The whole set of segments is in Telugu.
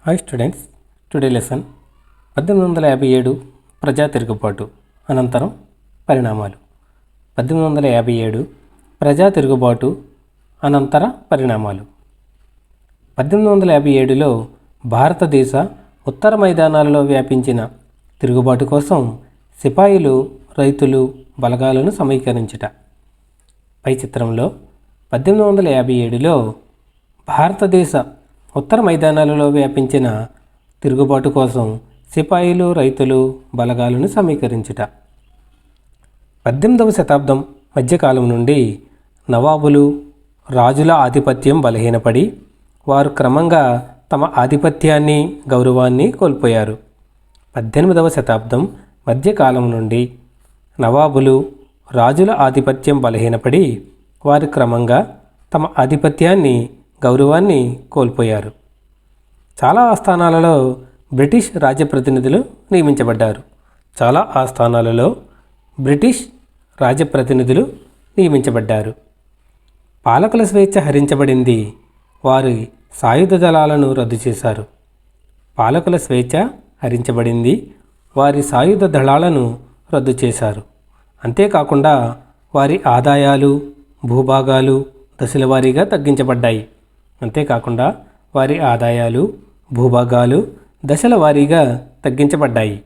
హాయ్ స్టూడెంట్స్, టుడే లెసన్ 1857 ప్రజా తిరుగుబాటు అనంతరం పరిణామాలు. 1857 ప్రజా తిరుగుబాటు అనంతర పరిణామాలు. 1857లో భారతదేశ ఉత్తర మైదానాలలో వ్యాపించిన తిరుగుబాటు కోసం సిపాయిలు, రైతులు బలగాలను సమీకరించుట. పై చిత్రంలో 1857లో భారతదేశ ఉత్తర మైదానాలలో వ్యాపించిన తిరుగుబాటు కోసం సిపాయిలు, రైతులు బలగాలను సమీకరించుట. 18వ శతాబ్దం మధ్యకాలం నుండి నవాబులు, రాజుల ఆధిపత్యం బలహీనపడి వారు క్రమంగా తమ ఆధిపత్యాన్ని, గౌరవాన్ని కోల్పోయారు. 18వ శతాబ్దం మధ్యకాలం నుండి నవాబులు, రాజుల ఆధిపత్యం బలహీనపడి వారు క్రమంగా తమ ఆధిపత్యాన్ని, గౌరవాన్ని కోల్పోయారు. చాలా ఆస్థానాలలో బ్రిటిష్ రాజప్రతినిధులు నియమించబడ్డారు. పాలకుల స్వేచ్ఛ హరించబడింది. వారి సాయుధ దళాలను రద్దు చేశారు. అంతేకాకుండా వారి ఆదాయాలు, భూభాగాలు దశలవారీగా తగ్గించబడ్డాయి.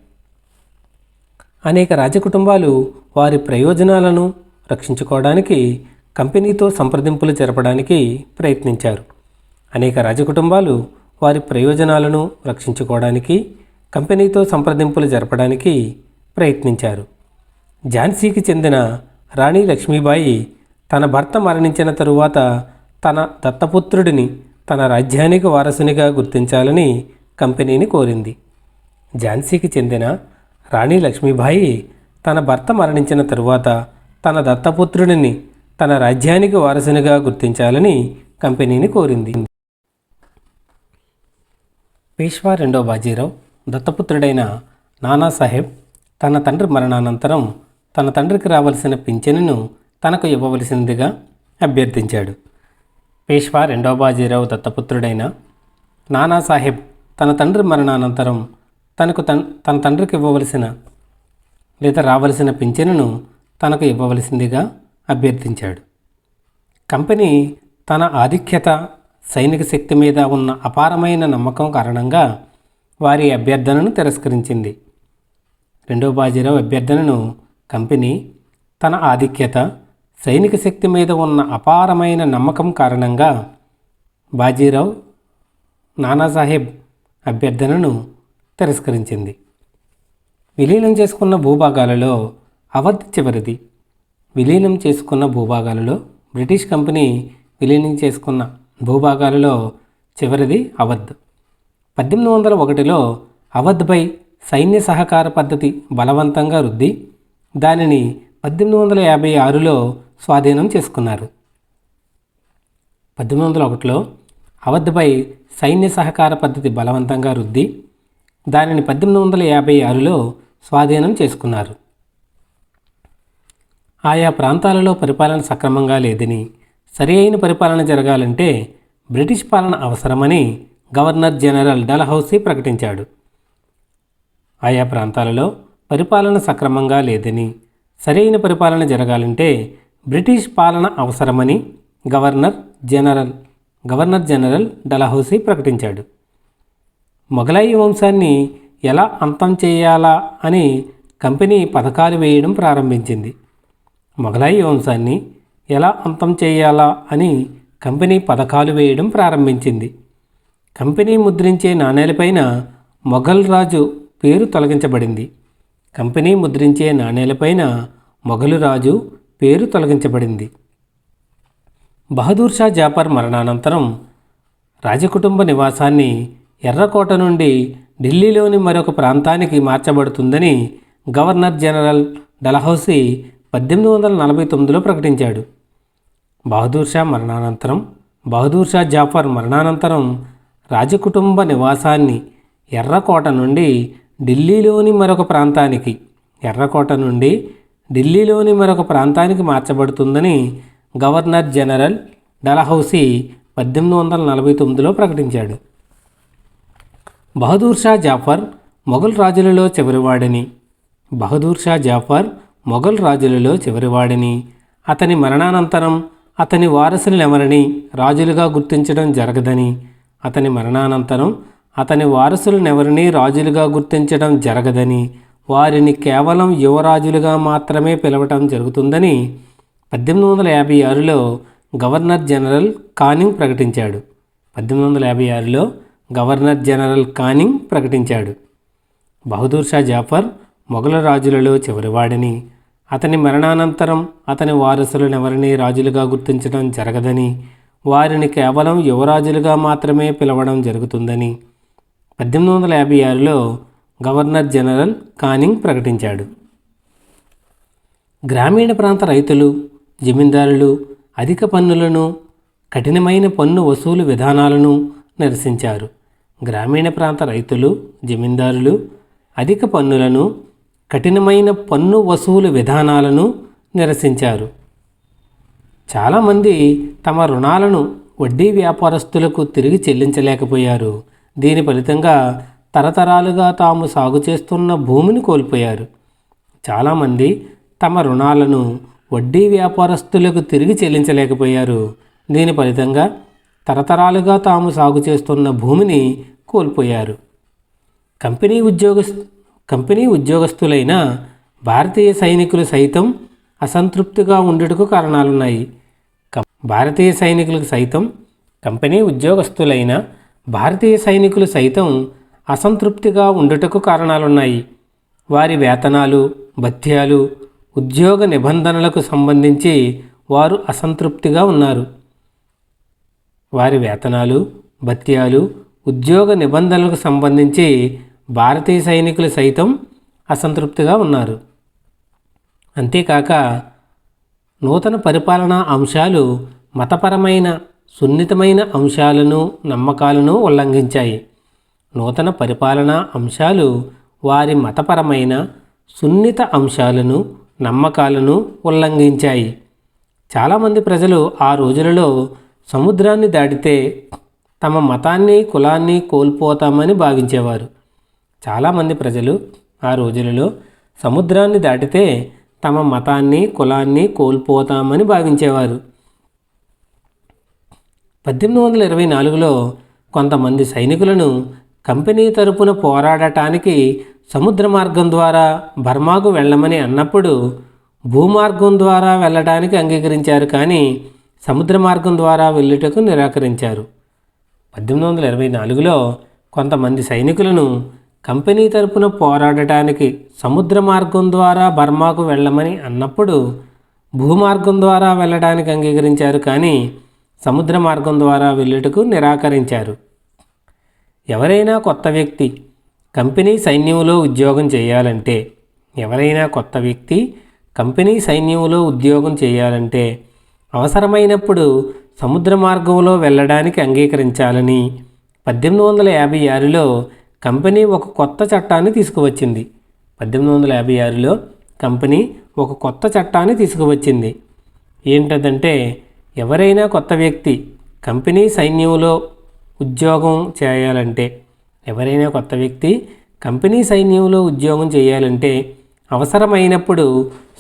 అనేక రాజకుటుంబాలు వారి ప్రయోజనాలను రక్షించుకోవడానికి కంపెనీతో సంప్రదింపులు జరపడానికి ప్రయత్నించారు. ఝాన్సీకి చెందిన రాణి లక్ష్మీబాయి తన భర్త మరణించిన తరువాత తన దత్తపుత్రుడిని తన రాజ్యానికి వారసునిగా గుర్తించాలని కంపెనీని కోరింది. ఝాన్సీకి చెందిన రాణి లక్ష్మీబాయి తన భర్త మరణించిన తరువాత తన దత్తపుత్రుడిని తన రాజ్యానికి వారసునిగా గుర్తించాలని కంపెనీని కోరింది. పేష్వా రెండవ బాజీరావు దత్తపుత్రుడైన నానాసాహెబ్ తన తండ్రి మరణానంతరం తన తండ్రికి రావలసిన పింఛనును తనకు ఇవ్వవలసిందిగా అభ్యర్థించాడు. పేష్వా రెండవ బాజీరావు దత్తపుత్రుడైన నానాసాహెబ్ తన తండ్రి మరణానంతరం తన తండ్రికి రావలసిన పింఛనును తనకు ఇవ్వవలసిందిగా అభ్యర్థించాడు. కంపెనీ తన ఆధిక్యత, సైనిక శక్తి మీద ఉన్న అపారమైన నమ్మకం కారణంగా వారి అభ్యర్థనను తిరస్కరించింది. రెండవ బాజీరావు అభ్యర్థనను కంపెనీ తన ఆధిక్యత, సైనిక శక్తి మీద ఉన్న అపారమైన నమ్మకం కారణంగా బాజీరావు నానాసాహెబ్ అభ్యర్థనను తిరస్కరించింది. విలీనం చేసుకున్న భూభాగాలలో అవధ్ చివరిది. బ్రిటిష్ కంపెనీ విలీనం చేసుకున్న భూభాగాలలో చివరిది అవధ్. 1801లో అవధ్పై సైన్య సహకార పద్ధతి బలవంతంగా రుద్ది దానిని 1856లో స్వాధీనం చేసుకున్నారు. 1801లో అవధ్పై సైన్య సహకార పద్ధతి బలవంతంగా రుద్ది దానిని 1856లో స్వాధీనం చేసుకున్నారు. ఆయా ప్రాంతాలలో పరిపాలన సక్రమంగా లేదని, సరి అయిన పరిపాలన జరగాలంటే బ్రిటిష్ పాలన అవసరమని గవర్నర్ జనరల్ డల్హౌసీ ప్రకటించాడు. ఆయా ప్రాంతాలలో పరిపాలన సక్రమంగా లేదని, సరైన పరిపాలన జరగాలంటే బ్రిటిష్ పాలన అవసరమని గవర్నర్ జనరల్ డల్హౌసీ ప్రకటించాడు. మొఘలాయి వంశాన్ని ఎలా అంతం చేయాలా అని కంపెనీ పథకాలు వేయడం ప్రారంభించింది. కంపెనీ ముద్రించే నాణేలపైన మొఘల్ రాజు పేరు తొలగించబడింది. బహదూర్ షా జాఫర్ మరణానంతరం రాజకుటుంబ నివాసాన్ని ఎర్రకోట నుండి ఢిల్లీలోని మరొక ప్రాంతానికి మార్చబడుతుందని గవర్నర్ జనరల్ డల్హౌసీ 1849లో ప్రకటించాడు. బహదూర్ షా జాఫర్ మరణానంతరం రాజకుటుంబ నివాసాన్ని ఎర్రకోట నుండి ఢిల్లీలోని మరొక ప్రాంతానికి మార్చబడుతుందని గవర్నర్ జనరల్ డల్హౌసీ 1849లో ప్రకటించాడు. బహదూర్ షా జాఫర్ మొఘల్ రాజులలో చివరివాడని. బహదూర్ షా జాఫర్ మొఘల్ రాజులలో చివరివాడని, అతని మరణానంతరం అతని వారసులనెవరిని రాజులుగా గుర్తించడం జరగదని, అతని మరణానంతరం అతని వారసులనెవరిని రాజులుగా గుర్తించడం జరగదని, వారిని కేవలం యువరాజులుగా మాత్రమే పిలవటం జరుగుతుందని 1856లో గవర్నర్ జనరల్ కానింగ్ ప్రకటించాడు. 1856లో గవర్నర్ జనరల్ కానింగ్ ప్రకటించాడు. బహదూర్ షా జాఫర్ మొఘల్ రాజులలో చివరివాడని, అతని మరణానంతరం అతని వారసులనెవరిని రాజులుగా గుర్తించడం జరగదని, వారిని కేవలం యువరాజులుగా మాత్రమే పిలవడం జరుగుతుందని 1856లో గవర్నర్ జనరల్ కానింగ్ ప్రకటించాడు. గ్రామీణ ప్రాంత రైతులు, జమీందారులు అధిక పన్నులను, కఠినమైన పన్ను వసూలు విధానాలను నిరసించారు. గ్రామీణ ప్రాంత రైతులు, జమీందారులు అధిక పన్నులను, కఠినమైన పన్ను వసూలు విధానాలను నిరసించారు. చాలామంది తమ రుణాలను వడ్డీ వ్యాపారస్తులకు తిరిగి చెల్లించలేకపోయారు. దీని ఫలితంగా తరతరాలుగా తాము సాగు చేస్తున్న భూమిని కోల్పోయారు. చాలామంది తమ రుణాలను వడ్డీ వ్యాపారస్తులకు తిరిగి చెల్లించలేకపోయారు. దీని ఫలితంగా తరతరాలుగా తాము సాగు చేస్తున్న భూమిని కోల్పోయారు. కంపెనీ ఉద్యోగస్తులైన భారతీయ సైనికులు సైతం అసంతృప్తిగా ఉండుటకు కారణాలున్నాయి. భారతీయ సైనికులకు సైతం కంపెనీ ఉద్యోగస్తులైన భారతీయ సైనికులు సైతం అసంతృప్తిగా ఉండుటకు కారణాలున్నాయి. వారి వేతనాలు, భత్యాలు, ఉద్యోగ నిబంధనలకు సంబంధించి వారు అసంతృప్తిగా ఉన్నారు. వారి వేతనాలు, భత్యాలు, ఉద్యోగ నిబంధనలకు సంబంధించి భారతీయ సైనికులు సైతం అసంతృప్తిగా ఉన్నారు. అంతేకాక నూతన పరిపాలనా అంశాలు మతపరమైన సున్నితమైన అంశాలను, నమ్మకాలను ఉల్లంఘించాయి. నూతన పరిపాలనా అంశాలు వారి మతపరమైన సున్నిత అంశాలను, నమ్మకాలను ఉల్లంఘించాయి. చాలామంది ప్రజలు ఆ రోజులలో సముద్రాన్ని దాటితే తమ మతాన్ని, కులాన్ని కోల్పోతామని భావించేవారు. చాలామంది ప్రజలు ఆ రోజులలో సముద్రాన్ని దాటితే తమ మతాన్ని, కులాన్ని కోల్పోతామని భావించేవారు. 1824లో కొంతమంది సైనికులను కంపెనీ తరపున పోరాడటానికి సముద్ర మార్గం ద్వారా బర్మాకు వెళ్ళమని అన్నప్పుడు భూమార్గం ద్వారా వెళ్ళడానికి అంగీకరించారు, కానీ సముద్ర మార్గం ద్వారా వెళ్ళుటకు నిరాకరించారు. 1824లో కొంతమంది సైనికులను కంపెనీ తరపున పోరాడటానికి సముద్ర మార్గం ద్వారా బర్మాకు వెళ్ళమని అన్నప్పుడు భూమార్గం ద్వారా వెళ్ళడానికి అంగీకరించారు, కానీ సముద్ర మార్గం ద్వారా వెళ్ళుటకు నిరాకరించారు. ఎవరైనా కొత్త వ్యక్తి కంపెనీ సైన్యంలో ఉద్యోగం చేయాలంటే అవసరమైనప్పుడు సముద్ర మార్గంలో వెళ్ళడానికి అంగీకరించాలని 1856లో కంపెనీ ఒక కొత్త చట్టాన్ని తీసుకువచ్చింది. 1856లో కంపెనీ ఒక కొత్త చట్టాన్ని తీసుకువచ్చింది. ఏంటంటే ఎవరైనా కొత్త వ్యక్తి కంపెనీ సైన్యంలో ఉద్యోగం చేయాలంటే అవసరమైనప్పుడు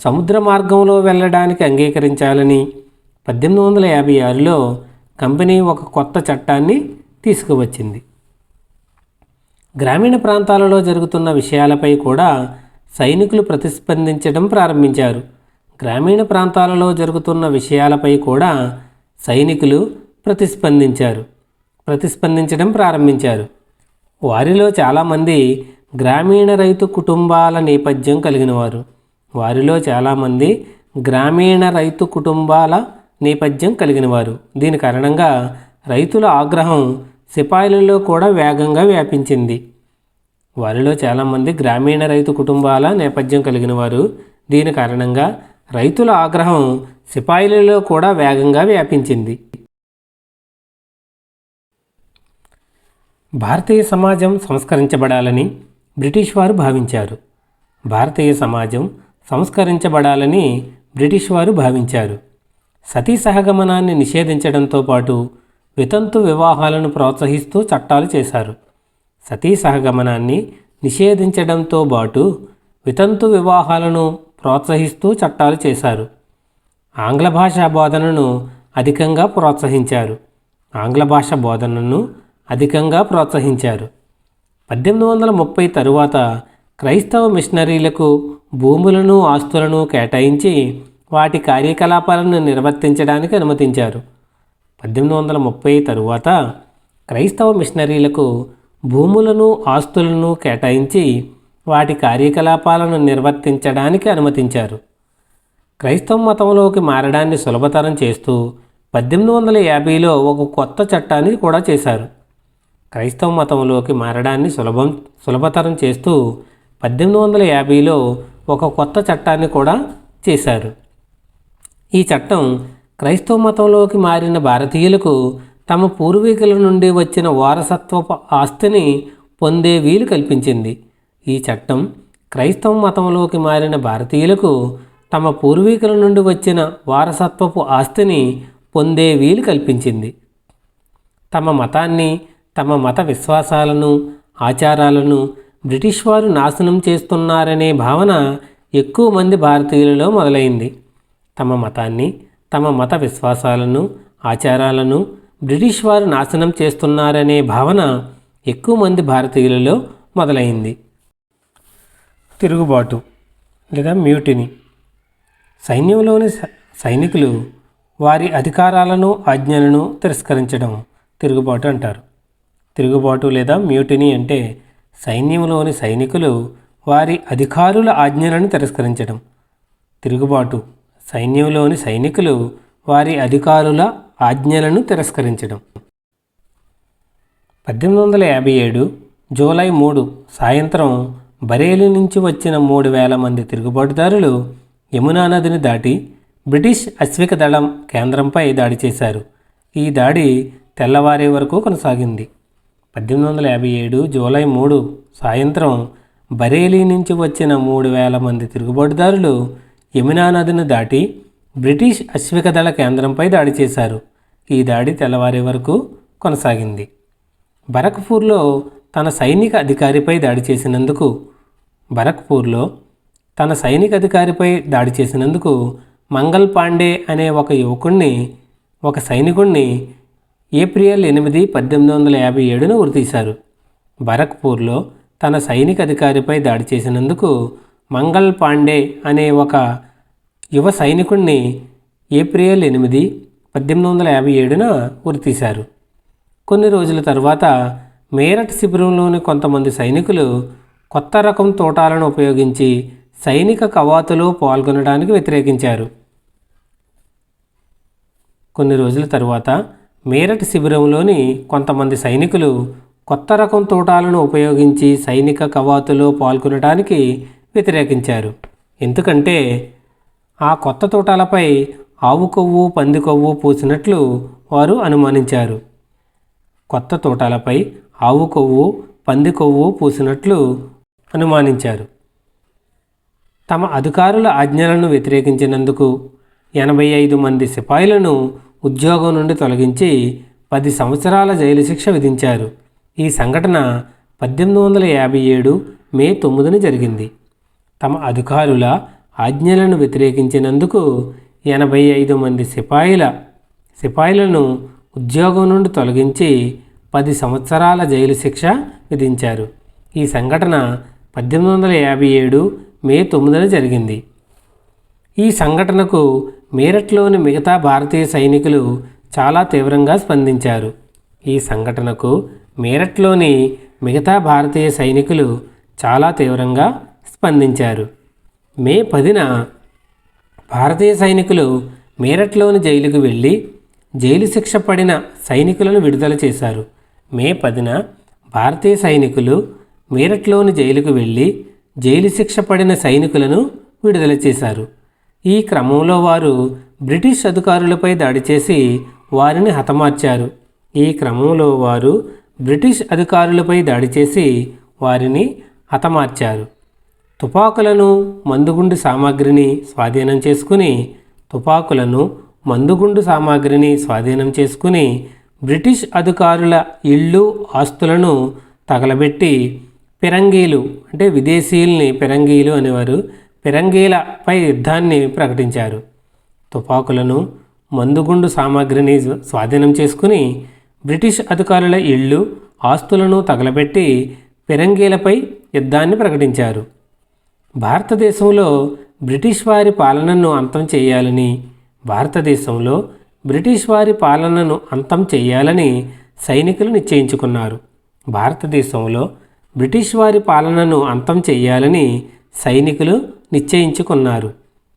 సముద్ర మార్గంలో వెళ్ళడానికి అంగీకరించాలని 1856లో కంపెనీ ఒక కొత్త చట్టాన్ని తీసుకువచ్చింది. గ్రామీణ ప్రాంతాలలో జరుగుతున్న విషయాలపై కూడా సైనికులు ప్రతిస్పందించడం ప్రారంభించారు. ప్రతిస్పందించడం ప్రారంభించారు. వారిలో చాలామంది గ్రామీణ రైతు కుటుంబాల నేపథ్యం కలిగినవారు. దీని కారణంగా రైతుల ఆగ్రహం సిపాయిలలో కూడా వేగంగా వ్యాపించింది. వారిలో చాలామంది గ్రామీణ రైతు కుటుంబాల నేపథ్యం కలిగినవారు. దీని కారణంగా రైతుల ఆగ్రహం సిపాయిలలో కూడా వేగంగా వ్యాపించింది. భారతీయ సమాజం సంస్కరించబడాలని బ్రిటిష్ వారు భావించారు. సతీ సహగమనాన్ని నిషేధించడంతో పాటు వితంతు వివాహాలను ప్రోత్సహిస్తూ చట్టాలు చేశారు. సతీ సహగమనాన్ని నిషేధించడంతో పాటు వితంతు వివాహాలను ప్రోత్సహిస్తూ చట్టాలు చేశారు. ఆంగ్ల భాషా బోధనను అధికంగా ప్రోత్సహించారు. 1830 తరువాత క్రైస్తవ మిషనరీలకు భూములను ఆస్తులను కేటాయించి వాటి కార్యకలాపాలను నిర్వర్తించడానికి అనుమతించారు. 1830 తరువాత క్రైస్తవ మిషనరీలకు భూములను ఆస్తులను కేటాయించి వాటి కార్యకలాపాలను నిర్వర్తించడానికి అనుమతించారు. క్రైస్తవ మతంలోకి మారడాన్ని సులభతరం చేస్తూ 1850లో ఒక కొత్త చట్టాన్ని కూడా చేశారు. క్రైస్తవ మతంలోకి మారడాన్ని సులభతరం చేస్తూ 1850లో ఒక కొత్త చట్టాన్ని కూడా చేశారు. ఈ చట్టం క్రైస్తవ మతంలోకి మారిన భారతీయులకు తమ పూర్వీకుల నుండి వచ్చిన వారసత్వపు ఆస్తిని పొందే వీలు కల్పించింది. ఈ చట్టం క్రైస్తవ మతంలోకి మారిన భారతీయులకు తమ పూర్వీకుల నుండి వచ్చిన వారసత్వపు ఆస్తిని పొందే వీలు కల్పించింది. తమ మతాన్ని, తమ మత విశ్వాసాలను, ఆచారాలను బ్రిటిష్ వారు నాశనం చేస్తున్నారనే భావన ఎక్కువ మంది భారతీయులలో మొదలైంది. తమ మతాన్ని, తమ మత విశ్వాసాలను, ఆచారాలను బ్రిటిష్ వారు నాశనం చేస్తున్నారనే భావన ఎక్కువ మంది భారతీయులలో మొదలైంది. తిరుగుబాటు లేదా మ్యూటినీ. సైన్యంలోని సైనికులు వారి అధికారాలను, ఆజ్ఞలను తిరస్కరించడం తిరుగుబాటు అంటారు. తిరుగుబాటు లేదా మ్యూటినీ అంటే సైన్యంలోని సైనికులు వారి అధికారుల ఆజ్ఞలను తిరస్కరించడం. తిరుగుబాటు సైన్యంలోని సైనికులు వారి అధికారుల ఆజ్ఞలను తిరస్కరించడం. 1857 జూలై 3 సాయంత్రం బరేలీ నుంచి వచ్చిన 3000 మంది తిరుగుబాటుదారులు యమునా నదిని దాటి బ్రిటిష్ అశ్విక దళం కేంద్రంపై దాడి చేశారు. ఈ దాడి తెల్లవారే వరకు కొనసాగింది. 1857 జూలై 3 సాయంత్రం బరేలీ నుంచి వచ్చిన 3000 మంది తిరుగుబాటుదారులు యమునా నదిని దాటి బ్రిటిష్ అశ్విక దళ కేంద్రంపై దాడి చేశారు. ఈ దాడి తెల్లవారే వరకు కొనసాగింది. బరక్పూర్లో తన సైనిక అధికారిపై దాడి చేసినందుకు మంగల్ పాండే అనే ఒక సైనికుణ్ణి ఏప్రిల్ 8, 1857 ఉరితీశారు. బరక్పూర్లో తన సైనిక అధికారిపై దాడి చేసినందుకు మంగల్ పాండే అనే ఒక యువ సైనికుణ్ణి ఏప్రిల్ 8, 1857 ఉరితీశారు. కొన్ని రోజుల తర్వాత మేరట్ శిబిరంలోని కొంతమంది సైనికులు కొత్త రకం తోటాలను ఉపయోగించి సైనిక కవాతులో పాల్గొనడానికి వ్యతిరేకించారు. కొన్ని రోజుల తర్వాత మేరట్ శిబిరంలోని కొంతమంది సైనికులు కొత్త రకం తోటాలను ఉపయోగించి సైనిక కవాతులో పాల్గొనడానికి వ్యతిరేకించారు. ఎందుకంటే ఆ కొత్త తోటాలపై ఆవు కొవ్వు, పంది కొవ్వు పూసినట్లు వారు అనుమానించారు. కొత్త తోటాలపై ఆవు కొవ్వు, పంది కొవ్వు పూసినట్లు అనుమానించారు. తమ అధికారుల ఆజ్ఞలను వ్యతిరేకించినందుకు 85 మంది సిపాయిలను ఉద్యోగం నుండి తొలగించి 10 సంవత్సరాల జైలు శిక్ష విధించారు. ఈ సంఘటన 1857 మే 9 జరిగింది. తమ అధికారుల ఆజ్ఞలను వ్యతిరేకించినందుకు 85 మంది సిపాయిలను ఉద్యోగం నుండి తొలగించి 10 సంవత్సరాల జైలు శిక్ష విధించారు. ఈ సంఘటన 1857 మే 9 జరిగింది. ఈ సంఘటనకు మీరట్లోని మిగతా భారతీయ సైనికులు చాలా తీవ్రంగా స్పందించారు. మే 10న భారతీయ సైనికులు మీరట్లోని జైలుకు వెళ్ళి జైలు శిక్ష పడిన సైనికులను విడుదల చేశారు. మే 10న భారతీయ సైనికులు మీరట్లోని జైలుకు వెళ్ళి జైలు శిక్ష పడిన సైనికులను విడుదల చేశారు. ఈ క్రమంలో వారు బ్రిటిష్ అధికారులపై దాడి చేసి వారిని హతమార్చారు. తుపాకులను, మందుగుండు సామాగ్రిని స్వాధీనం చేసుకుని బ్రిటిష్ అధికారుల ఇళ్ళు, ఆస్తులను తగలబెట్టి ఫిరంగీలు అంటే విదేశీయుల్ని ఫిరంగీలు అనేవారు, ఫిరంగీలపై యుద్ధాన్ని ప్రకటించారు. తుపాకులను, మందుగుండు సామాగ్రిని స్వాధీనం చేసుకుని బ్రిటిష్ అధికారుల ఇళ్ళు, ఆస్తులను తగలబెట్టి ఫిరంగీలపై యుద్ధాన్ని ప్రకటించారు. భారతదేశంలో బ్రిటిష్ వారి పాలనను అంతం చేయాలని సైనికులు నిశ్చయించుకున్నారు. భారతదేశంలో బ్రిటిష్ వారి పాలనను అంతం చేయాలని సైనికులు నిశ్చయించుకున్నారు.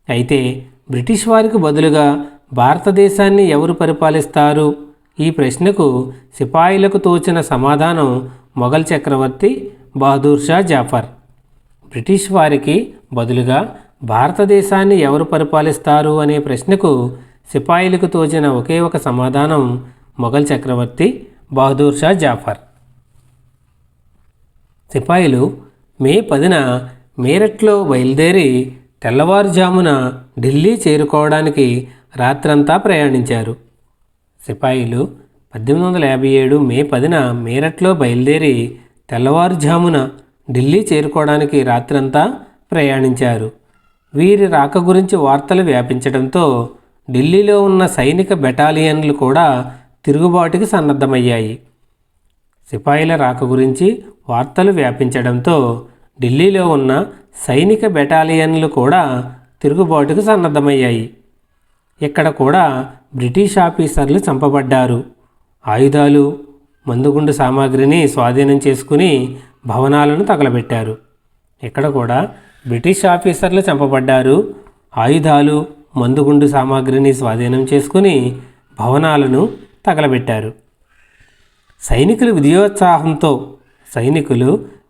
అయితే బ్రిటిష్ వారికి బదులుగా భారతదేశాన్ని ఎవరు పరిపాలిస్తారు? ఈ ప్రశ్నకు సిపాయిలకు తోచిన సమాధానం మొఘల్ చక్రవర్తి బహదూర్ షా జఫర్. బ్రిటిష్ వారికి బదులుగా భారతదేశాన్ని ఎవరు పరిపాలిస్తారు అనే ప్రశ్నకు సిపాయిలకు తోచిన ఒకే ఒక సమాధానం మొఘల్ చక్రవర్తి బహదూర్ షా జఫర్. సిపాయిలు మే 10న మీరట్లో బయలుదేరి తెల్లవారుజామున ఢిల్లీ చేరుకోవడానికి రాత్రంతా ప్రయాణించారు. సిపాయిలు 1857 మే 10న మీరట్లో బయలుదేరి తెల్లవారుజామున ఢిల్లీ చేరుకోవడానికి రాత్రంతా ప్రయాణించారు. వీరి రాక గురించి వార్తలు వ్యాపించడంతో ఢిల్లీలో ఉన్న సైనిక బెటాలియన్లు కూడా తిరుగుబాటుకి సన్నద్ధమయ్యాయి. సిపాయిల రాక గురించి వార్తలు వ్యాపించడంతో ఢిల్లీలో ఉన్న సైనిక బెటాలియన్లు కూడా తిరుగుబాటుకు సన్నద్ధమయ్యాయి. ఇక్కడ కూడా బ్రిటిష్ ఆఫీసర్లు చంపబడ్డారు. ఆయుధాలు, మందుగుండు సామాగ్రిని స్వాధీనం చేసుకుని భవనాలను తగలబెట్టారు. ఇక్కడ కూడా బ్రిటిష్ ఆఫీసర్లు చంపబడ్డారు. ఆయుధాలు, మందుగుండు సామాగ్రిని స్వాధీనం చేసుకుని భవనాలను తగలబెట్టారు. సైనికులు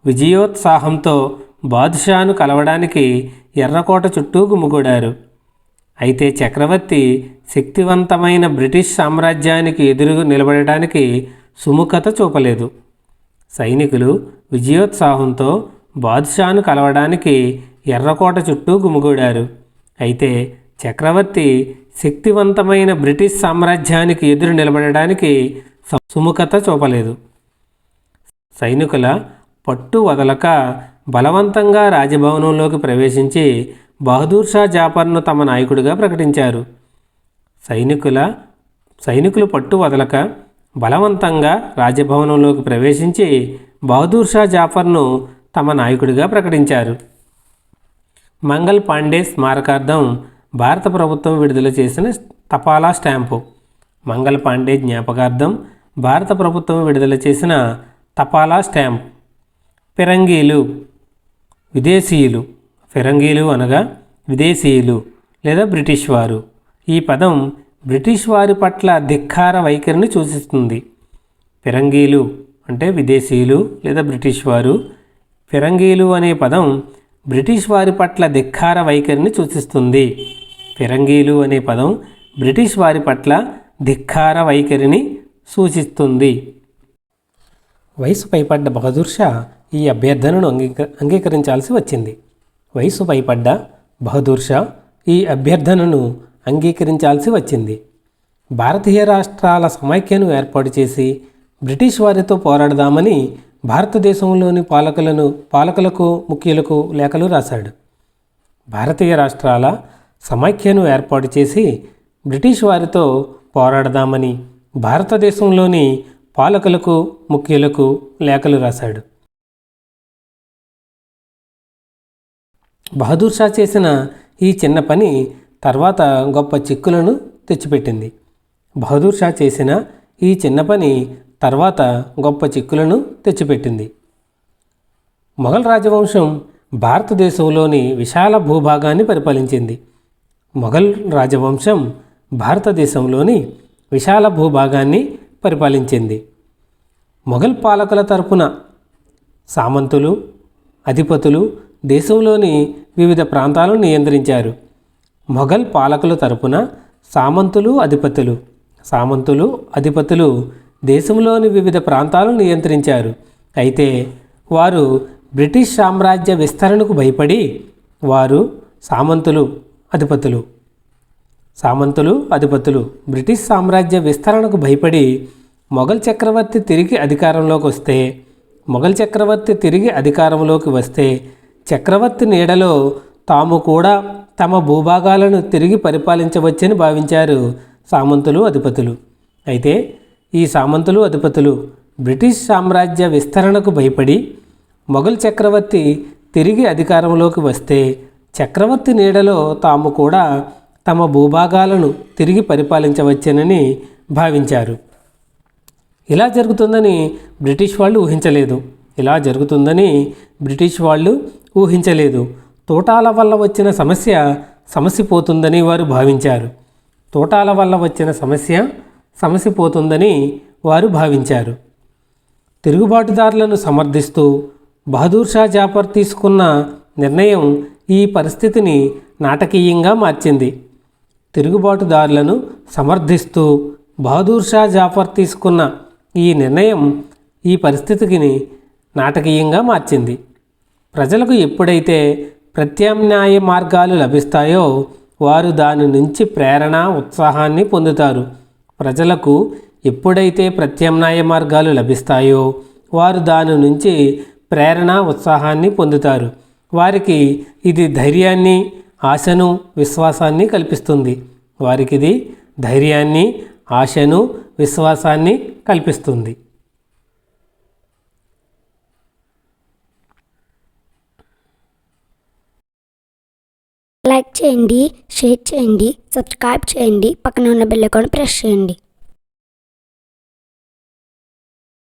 విజయోత్సాహంతో బాదుషాను కలవడానికి ఎర్రకోట చుట్టూ గుమిగూడారు. అయితే చక్రవర్తి శక్తివంతమైన బ్రిటిష్ సామ్రాజ్యానికి ఎదురు నిలబడటానికి సుముఖత చూపలేదు. సైనికులు విజయోత్సాహంతో బాదుషాను కలవడానికి ఎర్రకోట చుట్టూ గుమిగూడారు. అయితే చక్రవర్తి శక్తివంతమైన బ్రిటిష్ సామ్రాజ్యానికి ఎదురు నిలబడడానికి సుముఖత చూపలేదు. సైనికుల పట్టు వదలక బలవంతంగా రాజభవనంలోకి ప్రవేశించి బహదూర్ షా జఫర్ను తమ నాయకుడిగా ప్రకటించారు. సైనికులు పట్టు వదలక బలవంతంగా రాజభవనంలోకి ప్రవేశించి బహదూర్ షా జఫర్ను తమ నాయకుడిగా ప్రకటించారు. మంగల్ పాండే స్మారకార్థం భారత ప్రభుత్వం విడుదల చేసిన తపాలా స్టాంపు. మంగల్ పాండే జ్ఞాపకార్థం భారత ప్రభుత్వం విడుదల చేసిన తపాలా స్టాంప్. ఫిరంగీలు, విదేశీయులు. ఫిరంగీలు అనగా విదేశీయులు లేదా బ్రిటిష్ వారు. ఈ పదం బ్రిటిష్ వారి పట్ల ధిక్కార వైఖరిని సూచిస్తుంది. ఫిరంగీలు అంటే విదేశీయులు లేదా బ్రిటిష్ వారు. ఫిరంగీలు అనే పదం బ్రిటిష్ వారి పట్ల ధిక్కార వైఖరిని సూచిస్తుంది. ఫిరంగీలు అనే పదం బ్రిటిష్ వారి పట్ల ధిక్కార వైఖరిని సూచిస్తుంది. వయసు పైపడ్డ బహదూర్ షా ఈ అభ్యర్థనను అంగీకరించాల్సి వచ్చింది. వయసు పైపడ్డ బహదూర్ షా ఈ అభ్యర్థనను అంగీకరించాల్సి వచ్చింది. భారతీయ రాష్ట్రాల సమైక్యను ఏర్పాటు చేసి బ్రిటిష్ వారితో పోరాడదామని భారతదేశంలోని పాలకులకు ముఖ్యులకు లేఖలు రాశాడు. భారతీయ రాష్ట్రాల సమైక్యను ఏర్పాటు చేసి బ్రిటిష్ వారితో పోరాడదామని భారతదేశంలోని పాలకులకు ముఖ్యులకు లేఖలు రాశాడు. బహదూర్ షా చేసిన ఈ చిన్న పని తర్వాత గొప్ప చిక్కులను తెచ్చిపెట్టింది. బహదూర్ షా చేసిన ఈ చిన్న పని తర్వాత గొప్ప చిక్కులను తెచ్చిపెట్టింది. మొఘల్ రాజవంశం భారతదేశంలోని విశాల భూభాగాన్ని పరిపాలించింది. మొఘల్ రాజవంశం భారతదేశంలోని విశాల భూభాగాన్ని పరిపాలించింది. మొఘల్ పాలకుల తరపున సామంతులు, అధిపతులు దేశంలోని వివిధ ప్రాంతాలను నియంత్రించారు. మొఘల్ పాలకుల తరపున సామంతులు, అధిపతులు దేశంలోని వివిధ ప్రాంతాలను నియంత్రించారు. అయితే వారు బ్రిటిష్ సామ్రాజ్య విస్తరణకు భయపడి బ్రిటిష్ సామ్రాజ్య విస్తరణకు భయపడి మొఘల్ చక్రవర్తి తిరిగి అధికారంలోకి వస్తే మొఘల్ చక్రవర్తి తిరిగి అధికారంలోకి వస్తే చక్రవర్తి నీడలో తాము కూడా తమ భూభాగాలను తిరిగి పరిపాలించవచ్చని భావించారు సామంతులు అధిపతులు. అయితే ఈ సామంతులు అధిపతులు బ్రిటిష్ సామ్రాజ్య విస్తరణకు భయపడి మొఘల్ చక్రవర్తి తిరిగి అధికారంలోకి వస్తే చక్రవర్తి నీడలో తాము కూడా తమ భూభాగాలను తిరిగి పరిపాలించవచ్చునని భావించారు. ఇలా జరుగుతుందని బ్రిటిష్ వాళ్ళు ఊహించలేదు. తోటాల వల్ల వచ్చిన సమసిపోతుందని వారు భావించారు. తిరుగుబాటుదారులను సమర్థిస్తూ బహదూర్ షా జాఫర్ తీసుకున్న నిర్ణయం ఈ పరిస్థితిని నాటకీయంగా మార్చింది. తిరుగుబాటుదారులను సమర్థిస్తూ బహదూర్ షా జాఫర్ తీసుకున్న ఈ నిర్ణయం ఈ పరిస్థితిని నాటకీయంగా మార్చింది. ప్రజలకు ఎప్పుడైతే ప్రత్యామ్నాయ మార్గాలు లభిస్తాయో వారు దాని నుంచి ప్రేరణ, ఉత్సాహాన్ని పొందుతారు. ప్రజలకు ఎప్పుడైతే ప్రత్యామ్నాయ మార్గాలు లభిస్తాయో వారు దాని నుంచి ప్రేరణ, ఉత్సాహాన్ని పొందుతారు. వారికి ఇది ధైర్యాన్ని, ఆశను, విశ్వాసాన్ని కల్పిస్తుంది. లైక్ చేయండి, షేర్ చేయండి, సబ్స్క్రైబ్ చేయండి, పక్కన ఉన్న బెల్ ఐకాన్ ప్రెస్ చేయండి.